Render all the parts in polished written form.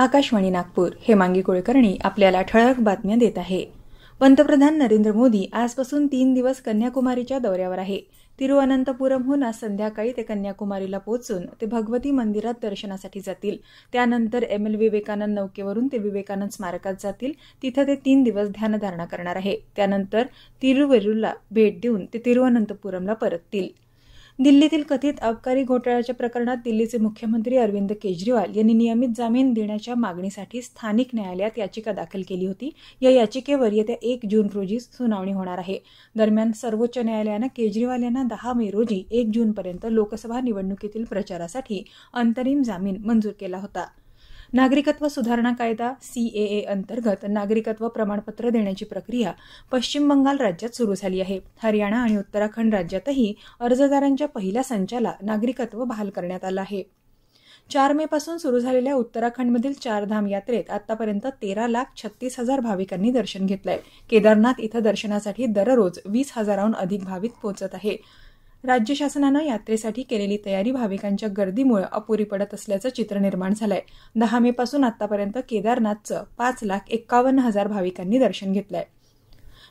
आकाशवाणी नागपूर हेमांगी कुलकर्णी आपल्याला ठळक बातम्या देत आहे. पंतप्रधान नरेंद्र मोदी आजपासून 3 दिवस कन्याकुमारीच्या दौऱ्यावर आहे. तिरुअनंतपुरमहून आज संध्याकाळी ते कन्याकुमारीला पोहोचून ते भगवती मंदिरात दर्शनासाठी जातील. त्यानंतर एम.एल. विवेकानंद नौकेवरून ते विवेकानंद स्मारकात जातील. तिथं ते 3 दिवस ध्यानधारणा करणार आहे. त्यानंतर तिरुवेरूरला भेट देऊन ते तिरुअनंतपुरमला परततील. दिल्लीतील कथित अबकारी घोटाळ्याच्या प्रकरणात दिल्लीचे मुख्यमंत्री अरविंद केजरीवाल यांनी नियमित जामीन देण्याच्या मागणीसाठी स्थानिक न्यायालयात याचिका दाखल केली होती. या याचिकेवर येत्या 1 जून रोजी सुनावणी होणार आहे. दरम्यान सर्वोच्च न्यायालयानं केजरीवाल यांना 10 मे रोजी 1 जूनपर्यंत लोकसभा निवडणुकीतील प्रचारासाठी अंतरिम जामीन मंजूर केला होता. नागरिकत्व सुधारणा कायदा CAA अंतर्गत नागरिकत्व प्रमाणपत्र देण्याची प्रक्रिया पश्चिम बंगाल राज्यात सुरू झाली आहे. हरियाणा आणि उत्तराखंड राज्यातही अर्जदारांच्या पहिल्या संचाला नागरिकत्व बहाल करण्यात आलं आहे. 4 मे पासून सुरू झालेल्या उत्तराखंडमधील चारधाम यात्रेत आतापर्यंत 13,36,000 भाविकांनी दर्शन घेतलंय. केदारनाथ इथं दर्शनासाठी दररोज 20,000हून अधिक भाविक पोहोचत आहे. राज्य शासनानं यात्रेसाठी केलेली तयारी भाविकांच्या गर्दीमुळे अपुरी पडत असल्याचं चित्र निर्माण झालंय. 10 मे पासून आतापर्यंत केदारनाथचं 5,51,000 भाविकांनी दर्शन घेतलंय.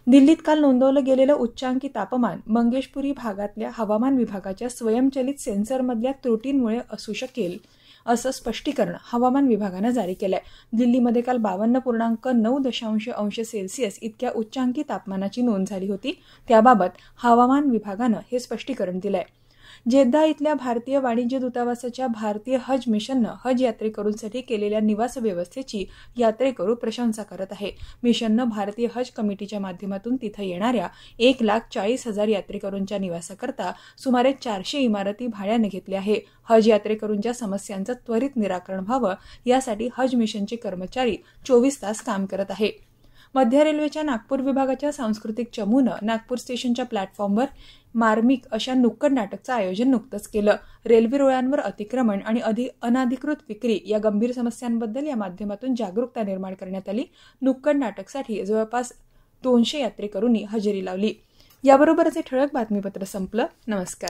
दिल्लीत काल नोंदवलं गेलेलं उच्चांकी तापमान मंगेशपुरी भागातल्या हवामान विभागाच्या स्वयंचलित सेन्सरमधल्या त्रुटींमुळे असू शकेल असं स्पष्टीकरण हवामान विभागानं जारी केलंय. दिल्लीमध्ये काल 52.9 अंश सेल्सिअस इतक्या उच्चांकी तापमानाची नोंद झाली होती. त्याबाबत हवामान विभागानं हे स्पष्टीकरण दिलंय. जेद्दा इथल्या भारतीय वाणिज्य दूतावासाच्या भारतीय हज मिशननं हज यात्रेकरूंसाठी केलेल्या निवास व्यवस्थेची यात्रेकरू प्रशंसा करत आहे. मिशननं भारतीय हज कमिटीच्या माध्यमातून तिथं येणाऱ्या 1,40,000 यात्रेकरूंच्या निवासाकरता सुमारे 400 इमारती भाड्याने घेतल्या आहे. हज यात्रेकरूंच्या समस्यांचं त्वरित निराकरण व्हावं यासाठी हज मिशनचे कर्मचारी 24 तास काम करत आहे. मध्य रेल्वेच्या नागपूर विभागाच्या सांस्कृतिक चमूनं नागपूर स्टेशनच्या प्लॅटफॉर्मवर मार्मिक अशा नुक्कड नाटकचं आयोजन नुकतंच केलं. रेल्वे रुळांवर अतिक्रमण आणि अनधिकृत विक्री या गंभीर समस्यांबद्दल या माध्यमातून जागरूकता निर्माण करण्यात आली. नुक्कड नाटकसाठी जवळपास 200 यात्रेकरूंनी हजेरी लावली. याबरोबरच हे ठळक बातमीपत्र संपलं. नमस्कार.